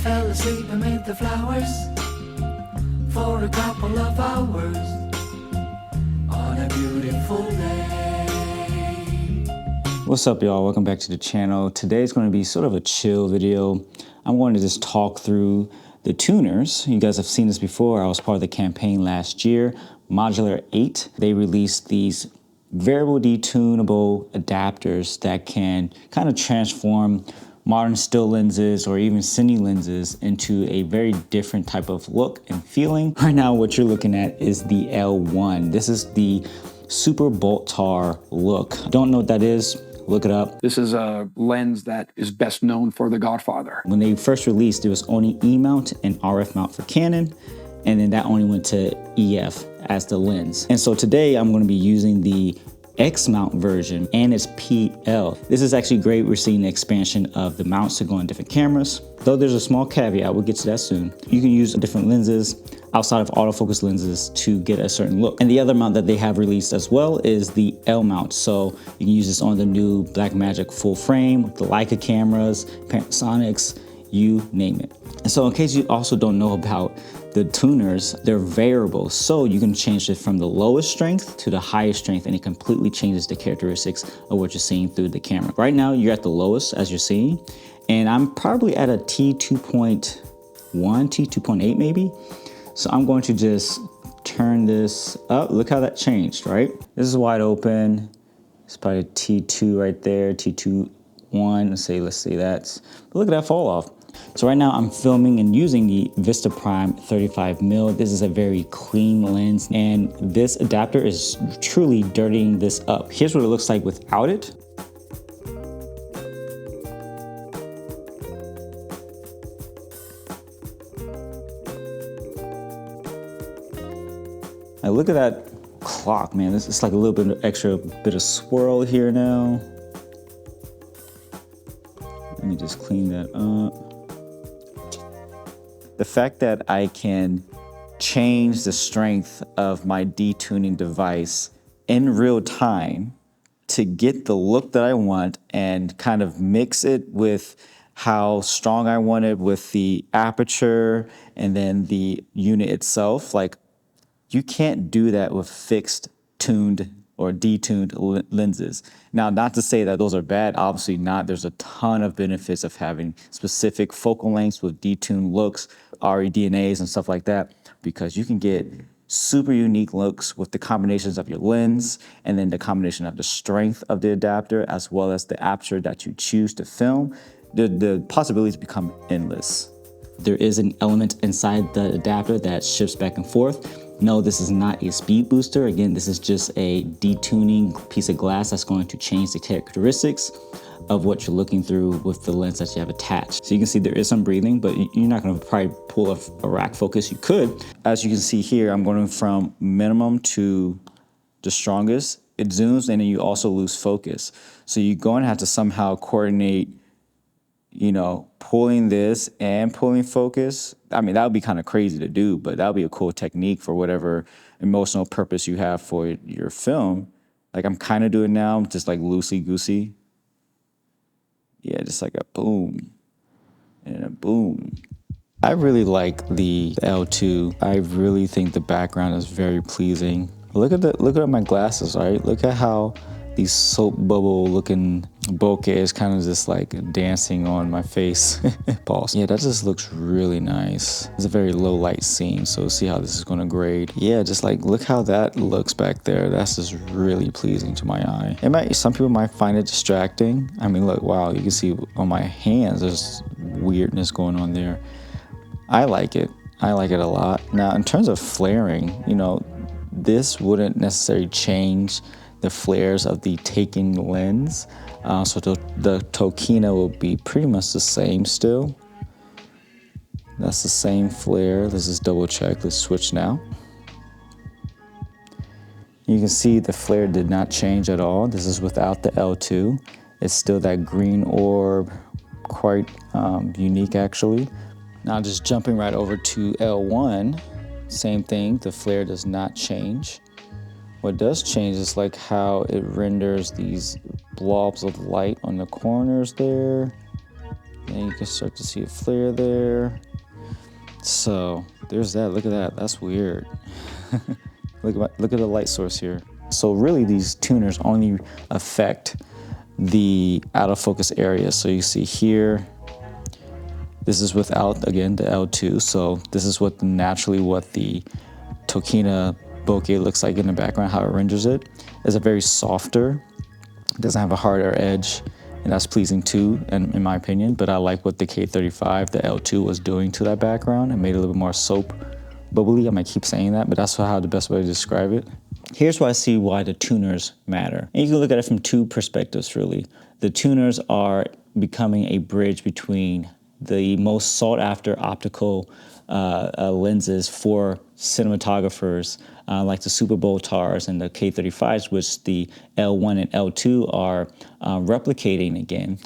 fell asleep amid the flowers for a couple of hours on a beautiful day. What's up, y'all? Welcome back to the channel. Today's going to be sort of a chill video. I'm going to just talk through the tuners. You guys have seen this before. I was part of the campaign last year. Modular 8, they released these variable detunable adapters that can kind of transform modern still lenses or even cine lenses into a very different type of look and feeling. Right now, what you're looking at is the L1. This is the super baltar look. Don't know what that is? Look it up. This is a lens that is best known for The Godfather. When they first released, it was only E-mount and RF mount for Canon, and then that only went to EF as the lens. And so today I'm going to be using the X-mount version and its PL. This is actually great. We're seeing the expansion of the mounts to go on different cameras. Though there's a small caveat, we'll get to that soon. You can use different lenses outside of autofocus lenses to get a certain look. And the other mount that they have released as well is the L mount. So you can use this on the new Blackmagic full frame, the Leica cameras, Panasonics, you name it. And so in case you also don't know about the tuners, they're variable. So you can change it from the lowest strength to the highest strength, and it completely changes the characteristics of what you're seeing through the camera. Right now, you're at the lowest as you're seeing, and I'm probably at a T2.1, T2.8 maybe. So I'm going to just turn this up. Look how that changed, right? This is wide open. It's probably a T2 right there, T2.1, let's say that's, but look at that fall off. So right now I'm filming and using the Vista Prime 35mm. This is a very clean lens, and this adapter is truly dirtying this up. Here's what it looks like without it. Now look at that clock, man. This is like a little bit of extra bit of swirl here now. Let me just clean that up. The fact that I can change the strength of my detuning device in real time to get the look that I want and kind of mix it with how strong I want it with the aperture and then the unit itself, like you can't do that with fixed tuned or detuned lenses. Now, not to say that those are bad, obviously not. There's a ton of benefits of having specific focal lengths with detuned looks, REDNAs and stuff like that, because you can get super unique looks with the combinations of your lens and then the combination of the strength of the adapter as well as the aperture that you choose to film. The possibilities become endless. There is an element inside the adapter that shifts back and forth. No, this is not a speed booster. Again, this is just a detuning piece of glass that's going to change the characteristics of what you're looking through with the lens that you have attached. So you can see there is some breathing, but you're not gonna probably pull a rack focus. You could. As you can see here, I'm going from minimum to the strongest. It zooms and then you also lose focus. So you're going to have to somehow coordinate, you know, pulling this and pulling focus. I mean, that would be kind of crazy to do, but that would be a cool technique for whatever emotional purpose you have for your film. Like I'm kind of doing now, just like loosey-goosey. Yeah, just like a boom and a boom. I really like the L2. I really think the background is very pleasing. Look at my glasses, right? Look at how these soap bubble looking bokeh is kind of just like dancing on my face. Pause. Yeah, that just looks really nice. It's a very low light scene, so see how this is gonna grade. Yeah, just like look how that looks back there. That's just really pleasing to my eye. Some people might find it distracting. I mean, look, wow, you can see on my hands, there's weirdness going on there. I like it. I like it a lot. Now, in terms of flaring, you know, this wouldn't necessarily change the flares of the taking lens. So the Tokina will be pretty much the same still. That's the same flare. Let's just double check. Let's switch now. You can see the flare did not change at all. This is without the L2. It's still that green orb, quite unique actually. Now just jumping right over to L1, same thing, the flare does not change. What does change is like how it renders these blobs of light on the corners there. And you can start to see a flare there. So there's that. Look at that. That's weird. Look at the light source here. So really these tuners only affect the out of focus area. So you see here, this is without, again, the L2. So this is what naturally what the Tokina bokeh looks like in the background, how it renders it. It's a very softer, doesn't have a harder edge, and that's pleasing too, in my opinion. But I like what the K35, the L2 was doing to that background. It made it a little bit more soap bubbly. I might keep saying that, but that's how the best way to describe it. Here's why I see why the tuners matter. And you can look at it from two perspectives, really. The tuners are becoming a bridge between the most sought after optical lenses for cinematographers, like the Super Baltars and the K35s, which the L1 and L2 are replicating again.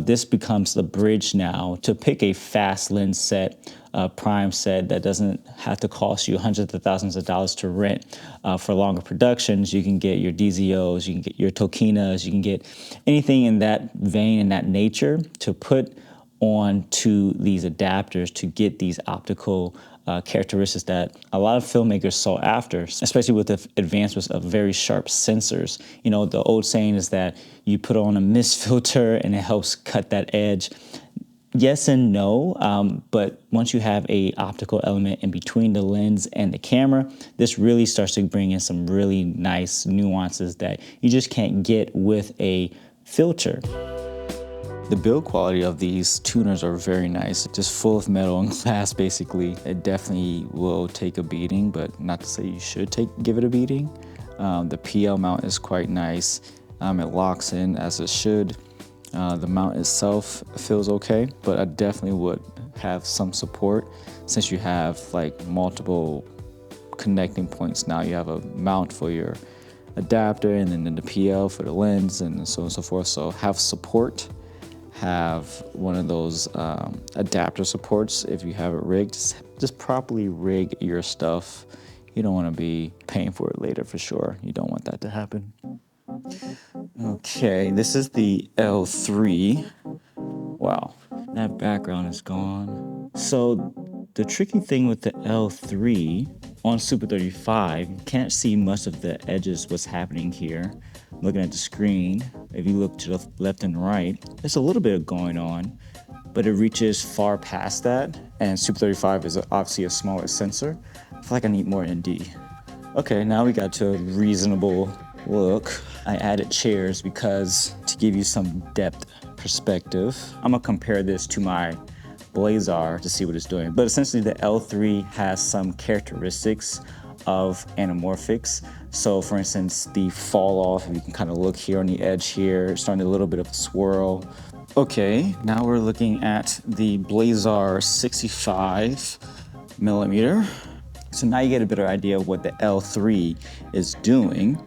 This becomes the bridge now to pick a fast lens set, prime set that doesn't have to cost you hundreds of thousands of dollars to rent. For longer productions, you can get your DZOs, you can get your Tokinas, you can get anything in that vein, in that nature, to put onto these adapters to get these optical characteristics that a lot of filmmakers sought after, especially with the advancements of very sharp sensors. You know, the old saying is that you put on a Misc filter and it helps cut that edge. Yes and no, but once you have a optical element in between the lens and the camera, this really starts to bring in some really nice nuances that you just can't get with a filter. The build quality of these tuners are very nice, just full of metal and glass basically. It definitely will take a beating, but not to say you should give it a beating. The PL mount is quite nice. It locks in as it should. The mount itself feels okay, but I definitely would have some support since you have like multiple connecting points. Now you have a mount for your adapter and then the PL for the lens and so on and so forth. So have support. Have one of those adapter supports if you have it rigged. Just properly rig your stuff. You don't want to be paying for it later for sure. You don't want that to happen. Okay, this is the L3. Wow, that background is gone. So the tricky thing with the L3 on Super 35, you can't see much of the edges, what's happening here. Looking at the screen, if you look to the left and right, there's a little bit going on, but it reaches far past that. And Super 35 is obviously a smaller sensor. I feel like I need more ND. Okay, now we got to a reasonable look. I added chairs because to give you some depth perspective, I'm gonna compare this to my Blazer to see what it's doing. But essentially the L3 has some characteristics of anamorphics. So for instance, the fall off, you can kind of look here on the edge here, starting a little bit of a swirl. Okay, now we're looking at the Blazer 65 millimeter. So now you get a better idea of what the L3 is doing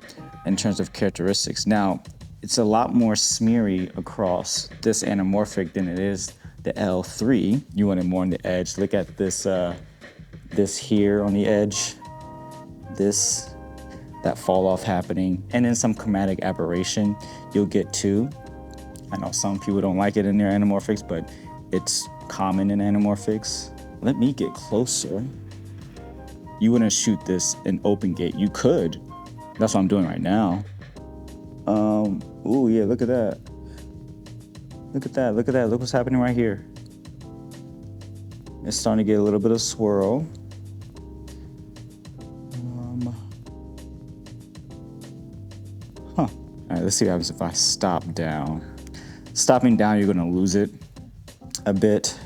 in terms of characteristics. Now, it's a lot more smeary across this anamorphic than it is the L3. You want it more on the edge. Look at this, this here on the edge, that fall off happening, and then some chromatic aberration you'll get too. I know some people don't like it in their anamorphics, but it's common in anamorphics. Let me get closer. You wouldn't shoot this in open gate. You could. That's what I'm doing right now. Oh yeah, look at that. Look at that, look at that. Look what's happening right here. It's starting to get a little bit of swirl. All right, let's see what happens if I stop down. Stopping down, you're gonna lose it a bit.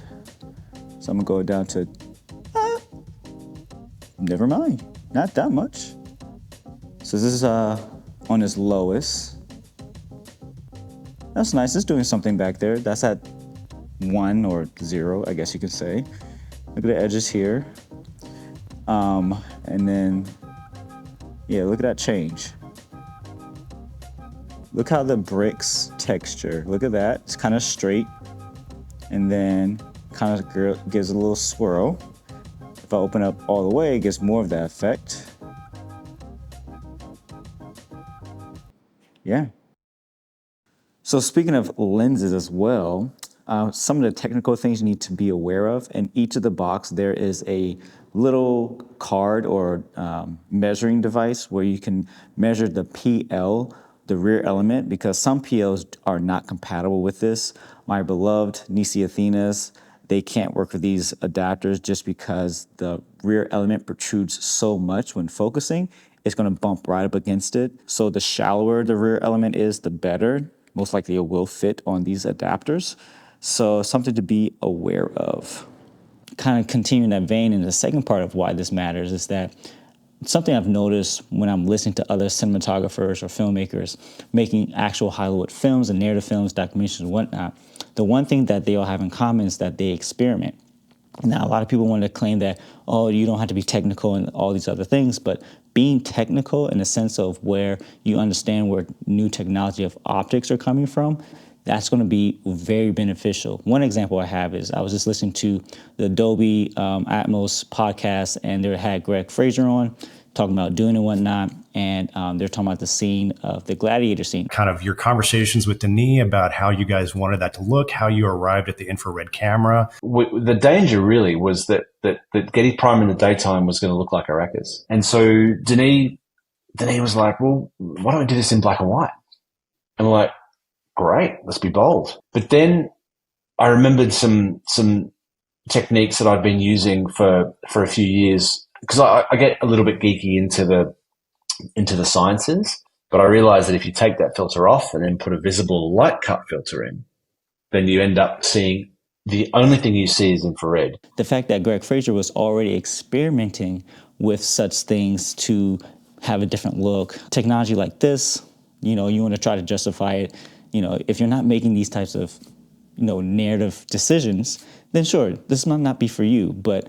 So I'm gonna go down to, never mind, not that much. So this is on its lowest. That's nice, it's doing something back there. That's at 1 or 0, I guess you could say. Look at the edges here. And then, yeah, look at that change. Look how the bricks texture, look at that. It's kind of straight and then kind of gives a little swirl. If I open up all the way, it gets more of that effect. Yeah. So speaking of lenses as well, Some of the technical things you need to be aware of. In each of the box, there is a little card or measuring device where you can measure the PL, the rear element, because some PLs are not compatible with this. My beloved Athenas, they can't work with these adapters just because the rear element protrudes so much when focusing. It's going to bump right up against it. So the shallower the rear element is, the better. Most likely it will fit on these adapters. So something to be aware of. Kind of continuing that vein, in the second part of why this matters is that something I've noticed when I'm listening to other cinematographers or filmmakers making actual Hollywood films and narrative films, documentaries and whatnot, the one thing that they all have in common is that they experiment. Now, a lot of people want to claim that, oh, you don't have to be technical and all these other things, but being technical in the sense of where you understand where new technology of optics are coming from, that's going to be very beneficial. One example I have is I was just listening to the Adobe Atmos podcast, and they had Greg Fraser on talking about doing and whatnot, and they're talking about the scene of the gladiator scene. Kind of your conversations with Denis about how you guys wanted that to look, how you arrived at the infrared camera. The danger really was that Getty Prime in the daytime was going to look like Arrakis. And so Denis was like, well, why don't we do this in black and white? And we're like, great, let's be bold. But then I remembered some techniques that I'd been using for a few years, because I get a little bit geeky into the sciences, but I realized that if you take that filter off and then put a visible light cut filter in, then you end up seeing the only thing you see is infrared. The fact that Greg Fraser was already experimenting with such things to have a different look, technology like this, you want to try to justify it. If you're not making these types of, narrative decisions, then sure, this might not be for you. But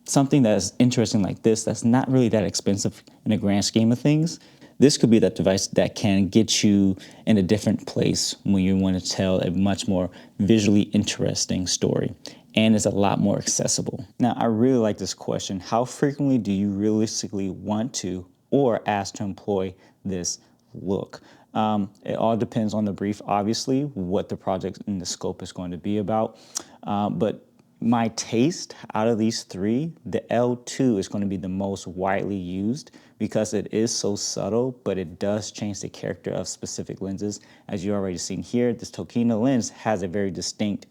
something that's interesting like this, that's not really that expensive in the grand scheme of things, this could be that device that can get you in a different place when you want to tell a much more visually interesting story. And it's a lot more accessible. Now, I really like this question. How frequently do you realistically want to or ask to employ this look? It all depends on the brief, obviously, what the project and the scope is going to be about. But my taste out of these three, the L2 is going to be the most widely used because it is so subtle, but it does change the character of specific lenses. As you already seen here, this Tokina lens has a very distinct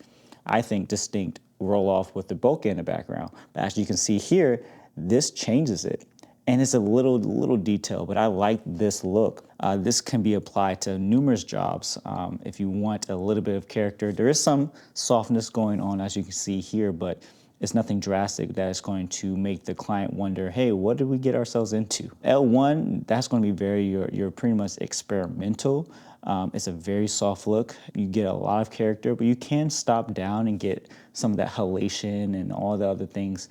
roll off with the bokeh in the background. But as you can see here, this changes it. And it's a little detail, but I like this look. This can be applied to numerous jobs. If you want a little bit of character, there is some softness going on, as you can see here, but it's nothing drastic that is going to make the client wonder, hey, what did we get ourselves into? L1, that's going to be you're pretty much experimental. It's a very soft look. You get a lot of character, but you can stop down and get some of that halation and all the other things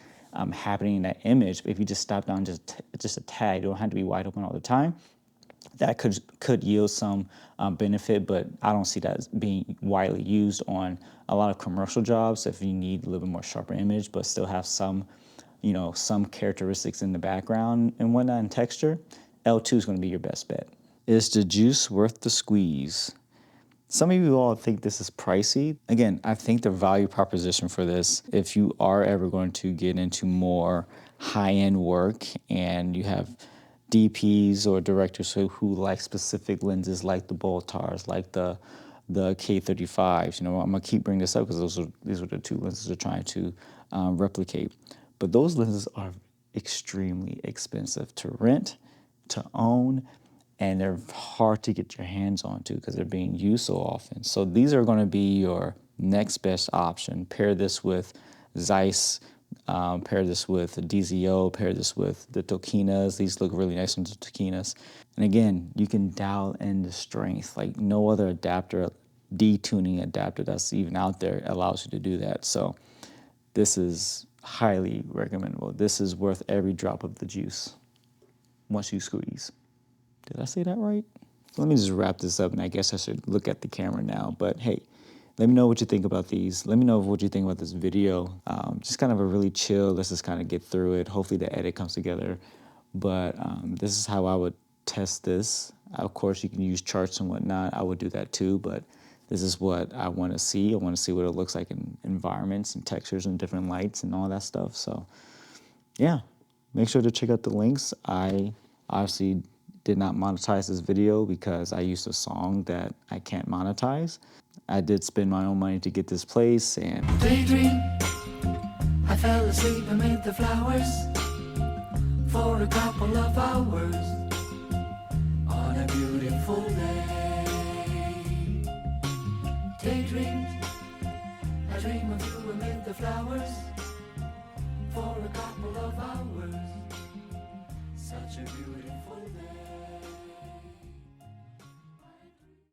happening in that image. But if you just stop down just a tad, you don't have to be wide open all the time. That could yield some benefit, but I don't see that as being widely used on a lot of commercial jobs. If you need a little bit more sharper image, but still have some characteristics in the background and whatnot and texture, L2 is going to be your best bet. Is the juice worth the squeeze? Some of you all think this is pricey. Again, I think the value proposition for this, if you are ever going to get into more high-end work and you have DPs or directors who like specific lenses like the baltars, like the K35s, I'm gonna keep bringing this up because these are the two lenses they're trying to replicate. But those lenses are extremely expensive to rent, to own, and they're hard to get your hands onto because they're being used so often. So these are going to be your next best option. Pair this with Zeiss, pair this with DZO, pair this with the Tokinas. These look really nice on the Tokinas. And again, you can dial in the strength. Like no other adapter, detuning adapter that's even out there allows you to do that. So this is highly recommendable. This is worth every drop of the juice once you squeeze. Did I say that right? Let me just wrap this up, and I guess I should look at the camera now. But hey, let me know what you think about these. Let me know what you think about this video. Just kind of a really chill, let's just kind of get through it. Hopefully the edit comes together. But this is how I would test this. Of course, you can use charts and whatnot. I would do that too, but this is what I want to see. I want to see what it looks like in environments and textures and different lights and all that stuff. So yeah, make sure to check out the links. I obviously did not monetize this video because I used a song that I can't monetize. I did spend my own money to get this place, and Daydream, I fell asleep amid the flowers for a couple of hours on a beautiful day. Daydream, I dream of you amid the flowers for a couple of hours.